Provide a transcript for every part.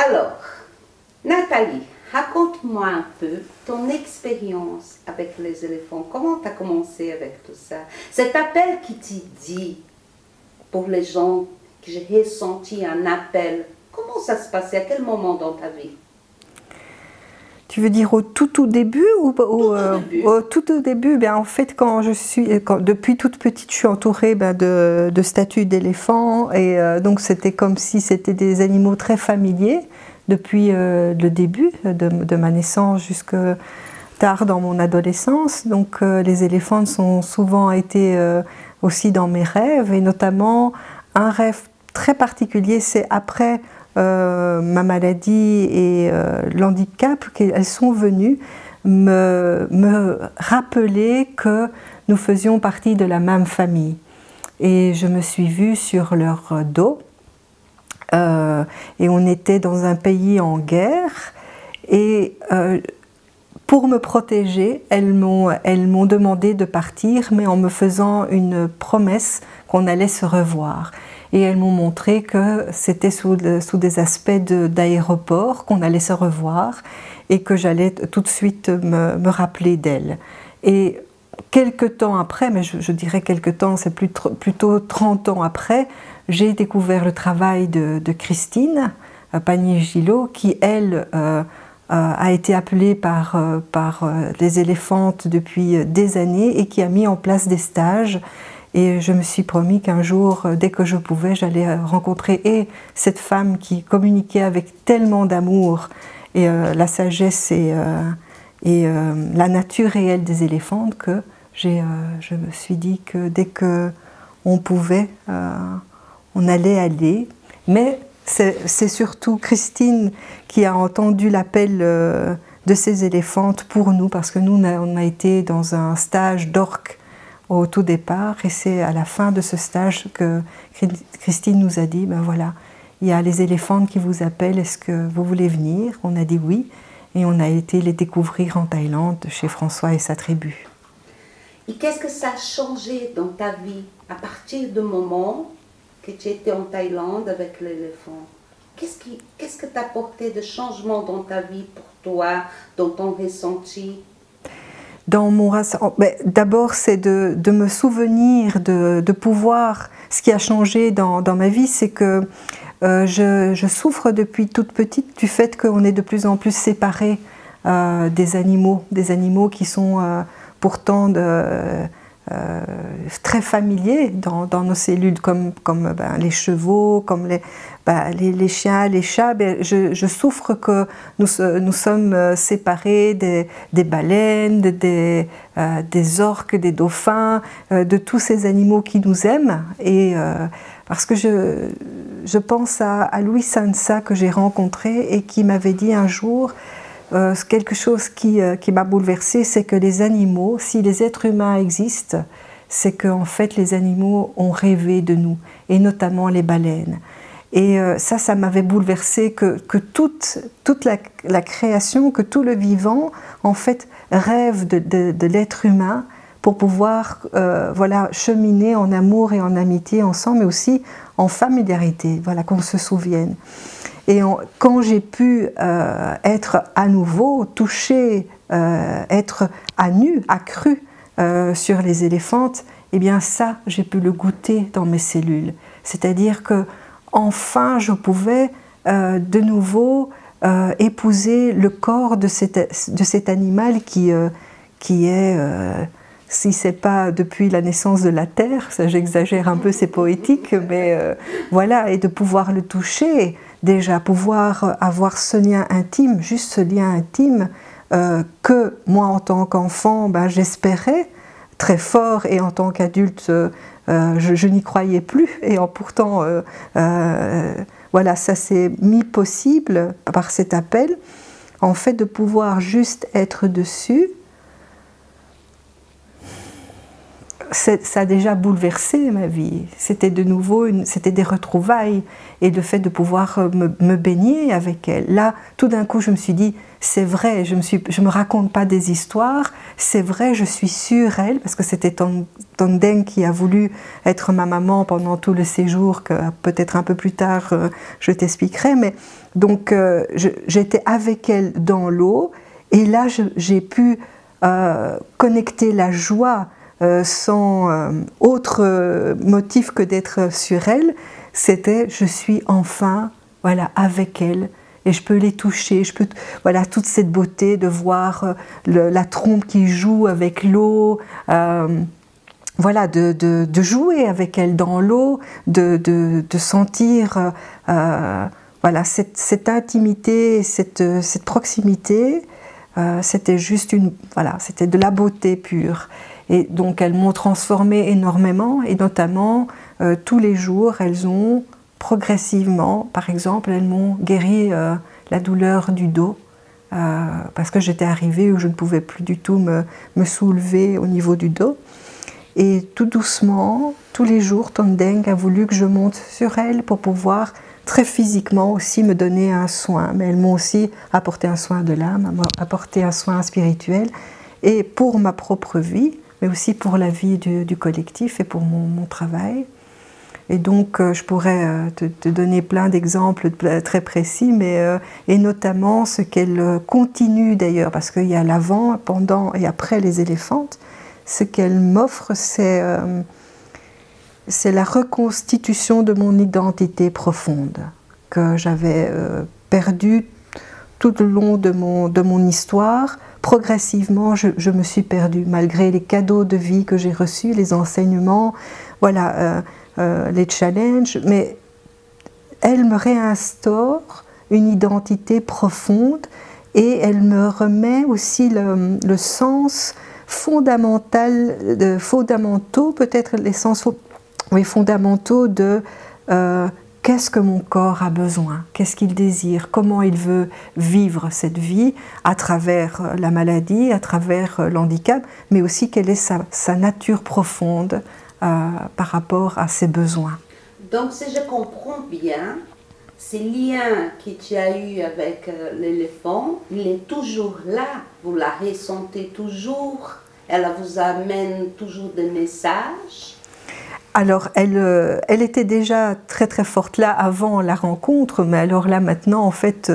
Alors, Nathalie, raconte-moi un peu ton expérience avec les éléphants. Comment tu as commencé avec tout ça? Cet appel qui t'a dit, pour les gens, que j'ai ressenti un appel, comment ça se passait? À quel moment dans ta vie? Tu veux dire au tout début ou au tout début? En fait, depuis toute petite, je suis entourée de statues d'éléphants et donc c'était comme si c'était des animaux très familiers depuis le début de ma naissance jusque tard dans mon adolescence. Donc les éléphants ont souvent été aussi dans mes rêves et notamment un rêve très particulier, c'est après ma maladie et l'handicap, qu'elles sont venues me rappeler que nous faisions partie de la même famille. Et je me suis vue sur leur dos et on était dans un pays en guerre et pour me protéger, elles m'ont demandé de partir, mais en me faisant une promesse qu'on allait se revoir. Et elles m'ont montré que c'était sous des aspects d'aéroport qu'on allait se revoir et que j'allais tout de suite me rappeler d'elles. Et quelques temps après, mais je dirais quelques temps, c'est plutôt 30 ans après, j'ai découvert le travail de Christine Pagny-Gillot qui, elle, a été appelée par les éléphantes depuis des années et qui a mis en place des stages. Et je me suis promis qu'un jour, dès que je pouvais, j'allais rencontrer cette femme qui communiquait avec tellement d'amour et la sagesse et la nature réelle des éléphants que je me suis dit que dès qu'on pouvait, on allait aller. Mais c'est surtout Christine qui a entendu l'appel de ces éléphantes pour nous, parce que nous, on a été dans un stage d'orques au tout départ, et c'est à la fin de ce stage que Christine nous a dit, ben voilà, il y a les éléphantes qui vous appellent, est-ce que vous voulez venir? On a dit oui, et on a été les découvrir en Thaïlande, chez François et sa tribu. Et qu'est-ce que ça a changé dans ta vie à partir du moment que tu étais en Thaïlande avec l'éléphant? Qu'est-ce que t'a apporté de changement dans ta vie pour toi, dans ton ressenti? Dans mon d'abord, c'est de me souvenir, de pouvoir. Ce qui a changé dans ma vie, c'est que je souffre depuis toute petite du fait qu'on est de plus en plus séparés des animaux qui sont pourtant très familiers dans nos cellules, comme les chevaux, comme les chiens, les chats. Je souffre que nous sommes séparés des baleines, des orques, des dauphins, de tous ces animaux qui nous aiment. Et parce que je pense à Louis Sansa que j'ai rencontré et qui m'avait dit un jour quelque chose qui m'a bouleversée, c'est que les animaux, si les êtres humains existent, c'est qu'en fait les animaux ont rêvé de nous, et notamment les baleines. Et ça m'avait bouleversée, que toute la création, que tout le vivant, en fait, rêve de l'être humain pour pouvoir voilà, cheminer en amour et en amitié ensemble, mais aussi en familiarité, voilà, qu'on se souvienne. Et quand j'ai pu être à nouveau touchée, être à nu, accrue sur les éléphantes, eh bien ça, j'ai pu le goûter dans mes cellules. C'est-à-dire que enfin, je pouvais de nouveau épouser le corps de cet animal qui est, si ce n'est pas depuis la naissance de la Terre, ça j'exagère un peu, c'est poétique, mais voilà, et de pouvoir le toucher, déjà pouvoir avoir ce lien intime, juste ce lien intime que moi en tant qu'enfant, j'espérais très fort, et en tant qu'adulte, je n'y croyais plus, et pourtant, voilà, ça s'est mis possible par cet appel, en fait, de pouvoir juste être dessus. Ça a déjà bouleversé ma vie. C'était de nouveau, c'était des retrouvailles, et le fait de pouvoir me baigner avec elle. Là, tout d'un coup, je me suis dit, c'est vrai, je me raconte pas des histoires, c'est vrai, je suis sur elle, parce que c'était Tondeng qui a voulu être ma maman pendant tout le séjour, que peut-être un peu plus tard je t'expliquerai, mais donc j'étais avec elle dans l'eau, et là j'ai pu connecter la joie sans autre motif que d'être sur elle. C'était je suis enfin voilà, avec elle, et je peux les toucher, voilà, toute cette beauté de voir la trompe qui joue avec l'eau, voilà, de jouer avec elle dans l'eau, de sentir voilà, cette intimité, cette proximité. C'était juste voilà, c'était de la beauté pure. Et donc elles m'ont transformée énormément, et notamment tous les jours elles ont progressivement, par exemple, elles m'ont guéri la douleur du dos, parce que j'étais arrivée où je ne pouvais plus du tout me soulever au niveau du dos. Et tout doucement, tous les jours, Tondeng a voulu que je monte sur elle pour pouvoir très physiquement aussi me donner un soin. Mais elles m'ont aussi apporté un soin de l'âme, apporté un soin spirituel, et pour ma propre vie, mais aussi pour la vie du collectif et pour mon travail. Et donc, je pourrais te donner plein d'exemples très précis, mais, et notamment ce qu'elle continue d'ailleurs, parce qu'il y a l'avant, pendant et après les éléphantes, ce qu'elle m'offre, c'est la reconstitution de mon identité profonde, que j'avais perdue tout le long de mon histoire. Progressivement, je me suis perdue, malgré les cadeaux de vie que j'ai reçus, les enseignements, voilà, les challenges, mais elle me réinstaure une identité profonde, et elle me remet aussi le sens fondamental, fondamentaux, peut-être les sens fondamentaux de qu'est-ce que mon corps a besoin, qu'est-ce qu'il désire, comment il veut vivre cette vie à travers la maladie, à travers l'handicap, mais aussi quelle est sa nature profonde par rapport à ses besoins. Donc, si je comprends bien, ce lien que tu as eu avec l'éléphant, il est toujours là, vous la ressentez toujours, elle vous amène toujours des messages. Alors, elle était déjà très très forte là avant la rencontre, mais alors là maintenant, en fait,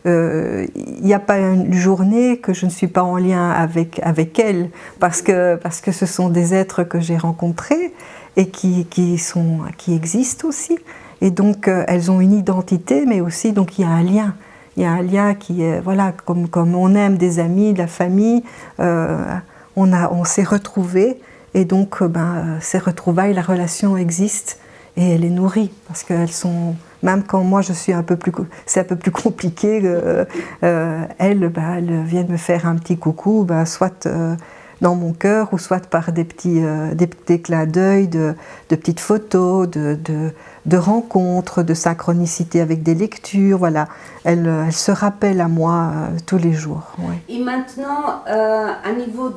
il n'y a pas une journée que je ne suis pas en lien avec elle, parce que ce sont des êtres que j'ai rencontrés et qui existent aussi. Et donc, elles ont une identité, mais aussi, donc, il y a un lien. Il y a un lien qui est, voilà, comme on aime des amis, de la famille, on s'est retrouvés. Et donc, ces retrouvailles, la relation existe et elle est nourrie, parce qu'elles sont, même quand moi je suis c'est un peu plus compliqué, elles viennent me faire un petit coucou, soit dans mon cœur, ou soit par des clins d'œil, de petites photos, de rencontres, de synchronicité avec des lectures, voilà. Elles se rappellent à moi tous les jours. Ouais. Et maintenant, à niveau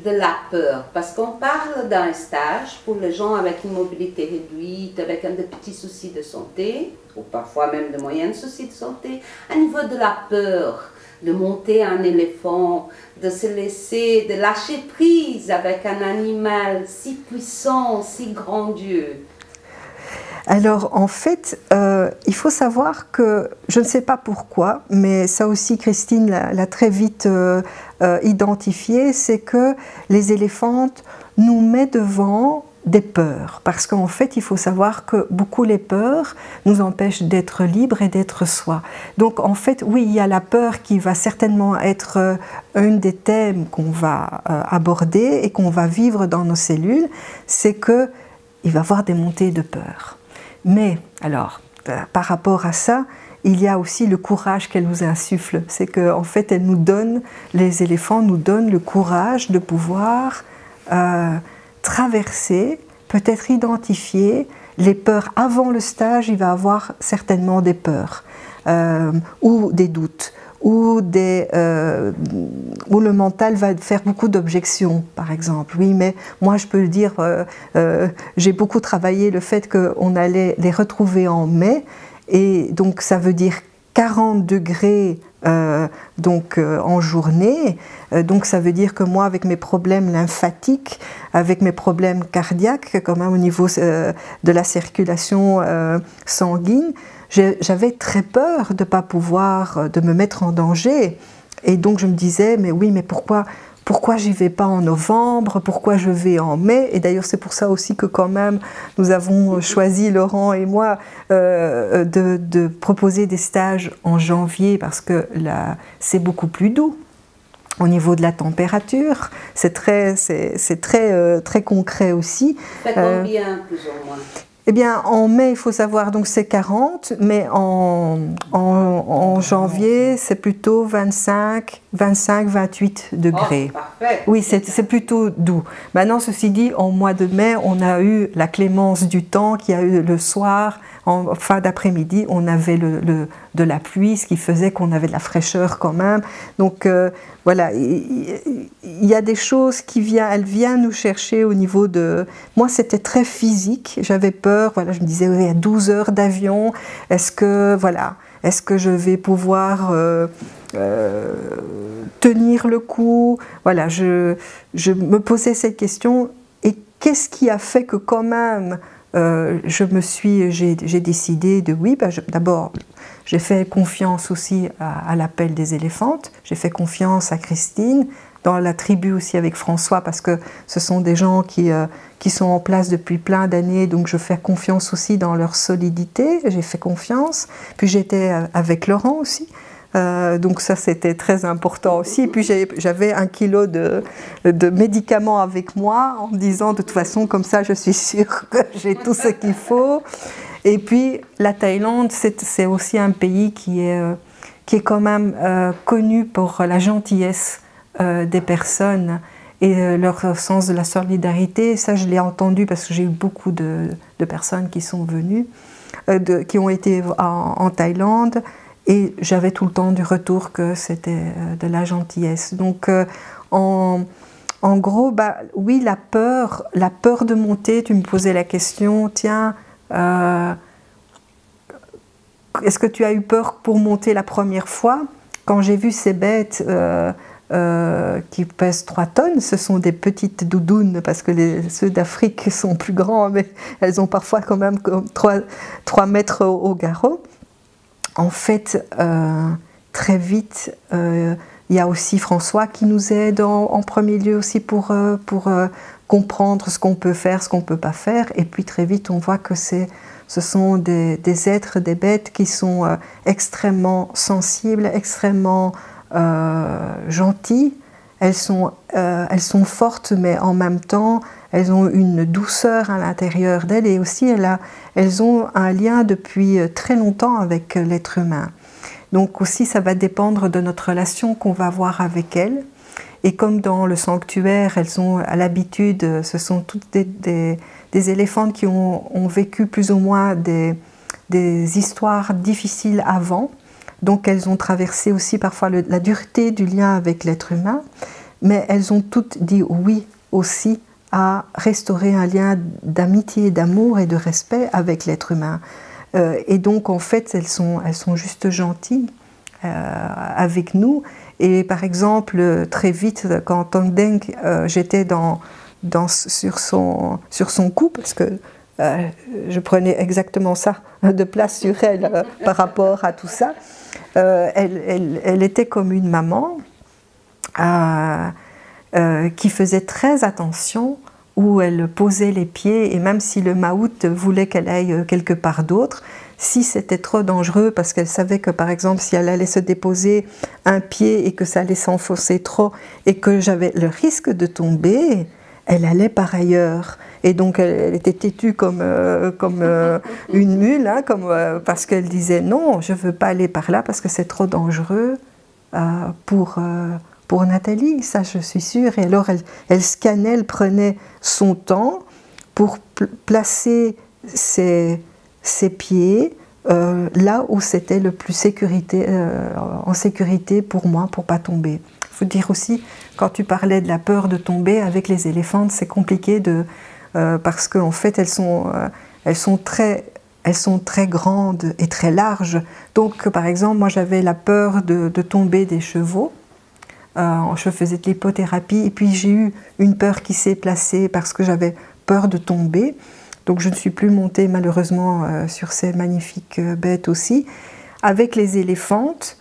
de la peur, parce qu'on parle d'un stage pour les gens avec une mobilité réduite, avec des petits soucis de santé, ou parfois même de moyens soucis de santé, à niveau de la peur, de monter un éléphant, de se laisser, de lâcher prise avec un animal si puissant, si grandiose. Alors en fait, il faut savoir que, je ne sais pas pourquoi, mais ça aussi Christine l'a très vite identifié, c'est que les éléphantes nous mettent devant des peurs. Parce qu'en fait, il faut savoir que beaucoup les peurs nous empêchent d'être libres et d'être soi. Donc en fait, oui, il y a la peur qui va certainement être un des thèmes qu'on va aborder et qu'on va vivre dans nos cellules, c'est qu'il va y avoir des montées de peur. Mais, alors, par rapport à ça, il y a aussi le courage qu'elle nous insuffle. C'est qu'en fait, elle nous donne, les éléphants nous donnent le courage de pouvoir traverser, peut-être identifier les peurs. Avant le stage, il va avoir certainement des peurs ou des doutes, où le mental va faire beaucoup d'objections, par exemple. Oui, mais moi je peux le dire, j'ai beaucoup travaillé le fait qu'on allait les retrouver en mai, et donc ça veut dire 40 degrés en journée. Donc ça veut dire que moi, avec mes problèmes lymphatiques, avec mes problèmes cardiaques, quand même au niveau de la circulation sanguine, j'avais très peur de ne pas pouvoir, de me mettre en danger. Et donc je me disais, mais oui, mais pourquoi j'y vais pas en novembre, pourquoi je vais en mai? Et d'ailleurs c'est pour ça aussi que quand même nous avons choisi, Laurent et moi, de proposer des stages en janvier parce que là c'est beaucoup plus doux au niveau de la température, c'est très concret aussi. Ça fait combien plus ou moins? Eh bien, en mai, il faut savoir, donc c'est 40, mais en janvier, c'est plutôt 25, 28 degrés. Oh, parfait. Oui, c'est plutôt doux. Maintenant, ceci dit, en mois de mai, on a eu la clémence du temps qui a eu le soir, en fin d'après-midi, on avait de la pluie, ce qui faisait qu'on avait de la fraîcheur quand même. Donc voilà, il y a des choses elle vient nous chercher au niveau de... Moi, c'était très physique, j'avais peur, voilà, je me disais, il y a 12 heures d'avion, est-ce que je vais pouvoir tenir le coup? Voilà, je me posais cette question, et qu'est-ce qui a fait que quand même j'ai décidé de oui, d'abord j'ai fait confiance aussi à l'appel des éléphantes, j'ai fait confiance à Christine, dans la tribu aussi avec François, parce que ce sont des gens qui sont en place depuis plein d'années, donc je fais confiance aussi dans leur solidité, j'ai fait confiance, puis j'étais avec Laurent aussi. Donc ça c'était très important aussi. Et puis j'avais 1 kilo de médicaments avec moi en me disant de toute façon comme ça je suis sûre que j'ai tout ce qu'il faut. Et puis la Thaïlande c'est aussi un pays qui est quand même connu pour la gentillesse des personnes et leur sens de la solidarité. Ça je l'ai entendu parce que j'ai eu beaucoup de personnes qui sont venues, qui ont été en Thaïlande. Et j'avais tout le temps du retour que c'était de la gentillesse. Donc, en gros, oui, la peur de monter, tu me posais la question, tiens, est-ce que tu as eu peur pour monter la première fois? Quand j'ai vu ces bêtes qui pèsent 3 tonnes, ce sont des petites doudounes, parce que ceux d'Afrique sont plus grands, mais elles ont parfois quand même 3 mètres au garrot. En fait, très vite, il y a aussi François qui nous aide en premier lieu aussi pour comprendre ce qu'on peut faire, ce qu'on ne peut pas faire. Et puis très vite, on voit que ce sont des êtres, des bêtes qui sont extrêmement sensibles, extrêmement gentilles. Elles sont fortes, mais en même temps, elles ont une douceur à l'intérieur d'elles et aussi elles ont un lien depuis très longtemps avec l'être humain. Donc aussi ça va dépendre de notre relation qu'on va avoir avec elles. Et comme dans le sanctuaire, elles ont à l'habitude, ce sont toutes des éléphantes qui ont vécu plus ou moins des histoires difficiles avant. Donc elles ont traversé aussi parfois la dureté du lien avec l'être humain, mais elles ont toutes dit oui aussi à restaurer un lien d'amitié, d'amour et de respect avec l'être humain. Et donc en fait elles sont juste gentilles avec nous. Et par exemple très vite quand Tong Deng, j'étais sur son cou parce que je prenais exactement ça de place sur elle par rapport à tout ça. Elle était comme une maman qui faisait très attention où elle posait les pieds, et même si le maout voulait qu'elle aille quelque part d'autre, si c'était trop dangereux, parce qu'elle savait que par exemple si elle allait se déposer un pied et que ça allait s'enfoncer trop et que j'avais le risque de tomber, elle allait par ailleurs. Et donc elle était têtue comme une mule, hein, parce qu'elle disait non, je ne veux pas aller par là parce que c'est trop dangereux pour Nathalie, ça je suis sûre. Et alors elle scannait, elle prenait son temps pour placer ses pieds là où c'était le plus en sécurité pour moi, pour ne pas tomber. Il faut dire aussi, quand tu parlais de la peur de tomber, avec les éléphantes, c'est compliqué parce qu'en fait elles sont très elles sont très grandes et très larges. Donc, par exemple, moi j'avais la peur de tomber des chevaux. Je faisais de l'hypothérapie et puis j'ai eu une peur qui s'est placée parce que j'avais peur de tomber. Donc je ne suis plus montée malheureusement sur ces magnifiques bêtes aussi. Avec les éléphantes,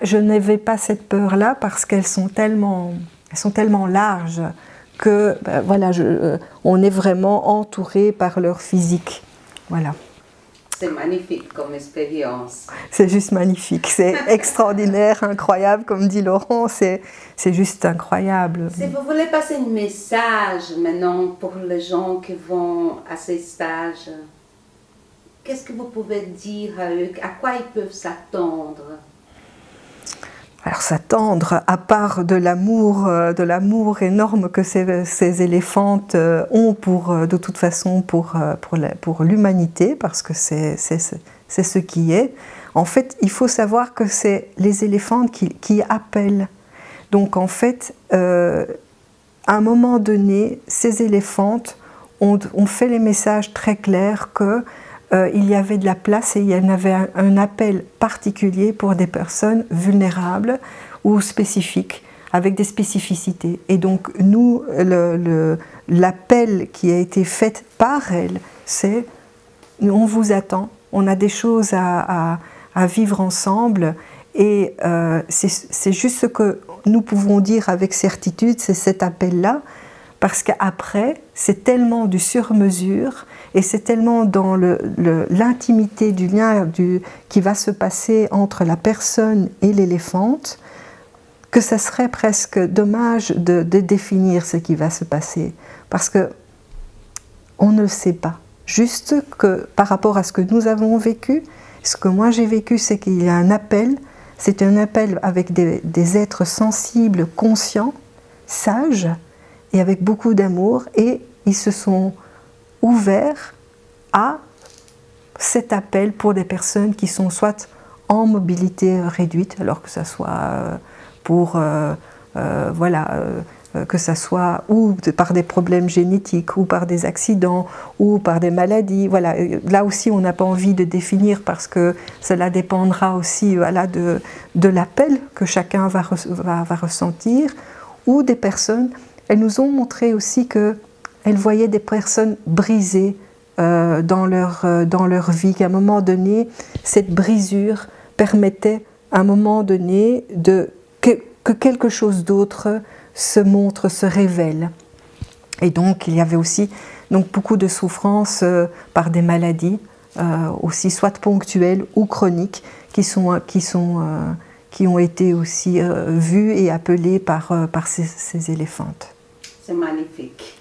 je n'avais pas cette peur-là parce qu'elles sont tellement larges que voilà, on est vraiment entouré par leur physique. Voilà. C'est magnifique comme expérience. C'est juste magnifique, c'est extraordinaire, incroyable, comme dit Laurent, c'est juste incroyable. Si vous voulez passer un message maintenant pour les gens qui vont à ces stages, qu'est-ce que vous pouvez dire à eux? À quoi ils peuvent s'attendre? Alors s'attendre, à part de l'amour énorme que ces éléphantes ont de toute façon pour l'humanité, parce que c'est ce qui est. En fait, il faut savoir que c'est les éléphantes qui appellent. Donc en fait, à un moment donné, ces éléphantes ont fait les messages très clairs que il y avait de la place et il y en avait un appel particulier pour des personnes vulnérables ou spécifiques, avec des spécificités. Et donc nous, l'appel qui a été fait par elles, c'est « on vous attend, on a des choses à vivre ensemble ». Et c'est juste ce que nous pouvons dire avec certitude, c'est cet appel-là, parce qu'après, c'est tellement du sur-mesure et c'est tellement dans l'intimité du lien qui va se passer entre la personne et l'éléphante que ça serait presque dommage de définir ce qui va se passer. Parce qu'on ne le sait pas. Juste que par rapport à ce que nous avons vécu, ce que moi j'ai vécu, c'est qu'il y a un appel. C'est un appel avec des êtres sensibles, conscients, sages, et avec beaucoup d'amour, et ils se sont ouverts à cet appel pour des personnes qui sont soit en mobilité réduite, alors que ça soit que ça soit ou par des problèmes génétiques, ou par des accidents, ou par des maladies. Voilà. Là aussi, on n'a pas envie de définir parce que cela dépendra aussi de l'appel que chacun va ressentir, ou des personnes. Elles nous ont montré aussi qu'elles voyaient des personnes brisées dans leur vie, qu'à un moment donné, cette brisure permettait à un moment donné que quelque chose d'autre se montre, se révèle. Et donc il y avait aussi beaucoup de souffrances par des maladies, aussi soit ponctuelles ou chroniques, qui ont été aussi vues et appelées par ces éléphantes. C'est magnifique.